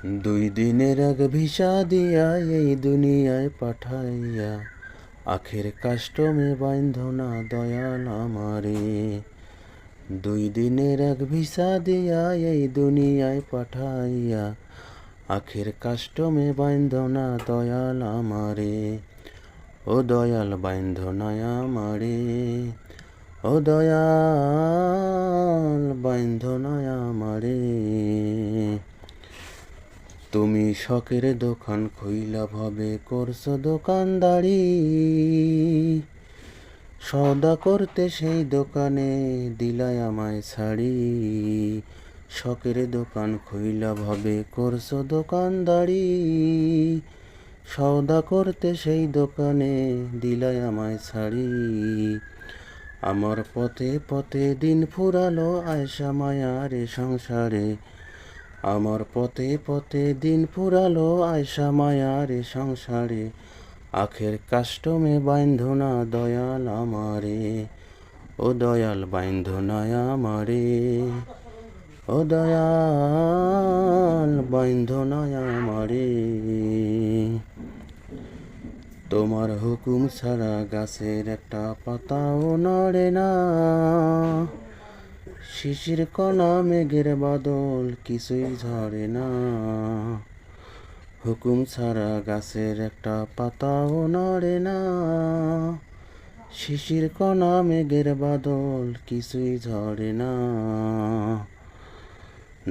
দুই দিনের এক ভিসা দিয়া এই দুনিয়ায় পাঠাইয়া আখের কাস্টমে বাইন্ধ না দয়াল আমারে। দুই দিনের এক ভিসা দিয়া এই দুনিয়ায় পাঠাইয়া আখের কাস্টমে বাইন্ধ না দয়াল আমারে। ও দয়াল বাইন্ধ না আমারে, ও দয়াল বাইন্ধ না আমারে। তুমি শখের দোকান খুইলা ভাবে করছো দোকানদারি, সওদা করতে সেই দোকানে দিলাই আমায় ছাড়ি। শখের দোকান খুইলা ভাবে করছো দোকানদারি, সওদা করতে সেই দোকানে দিলাই আমায় ছাড়ি। আমার পথে পথে দিন ফুরালো আয়সা মায়ার সংসারে, আমার পথে পথে দিন ফুরালো আয়সা মায়ার সংসারে। আখের কাস্টমে বাইন্ধ না দয়াল আমারে, ও দয়াল বাইন্ধ না আমারে, ও দয়াল বাইন্ধ না আমারে। তোমার হুকুম ছাড়া গাছের একটা পাতাও নড়ে না, শিশির কণা মেঘের বাদল কিছুই ঝরে না। হুকুম ছাড়া গাছের একটা পাতাও নড়ে না, শিশির কণা মেঘের বাদল কিছুই ঝরে না।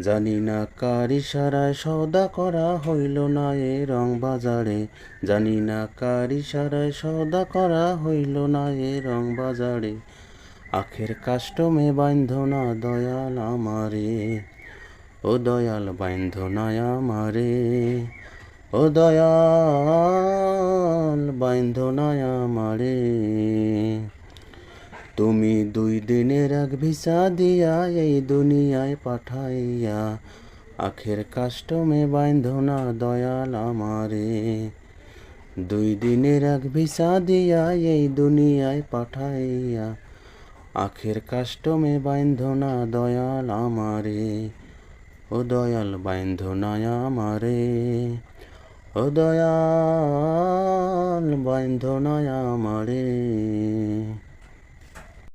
জানি না কার ইশারায় সওদা করা হইল না এ রং বাজারে, জানি না কার ইশারায় সওদা করা হইল না এ রং বাজারে। আখের কাস্টমে বাইন্ধ না দয়াল আমারে, ও দয়াল বাইন্ধ না আমারে, ও দয়াল বাইন্ধ না আমারে। তুমি দুই দিনের এক ভিসা দিয়া এই দুনিয়ায় পাঠাইয়া আখের কাস্টমে বাইন্ধ না দয়াল আমারে। দুই দিনের এক ভিসা দিয়া এই দুনিয়ায় পাঠাইয়া আখের কাস্টমে বাইন্ধ না দয়াল আমারে, ও দয়াল বাইন্ধ না আমারে, ও দয়াল বাইন্ধ না আমারে।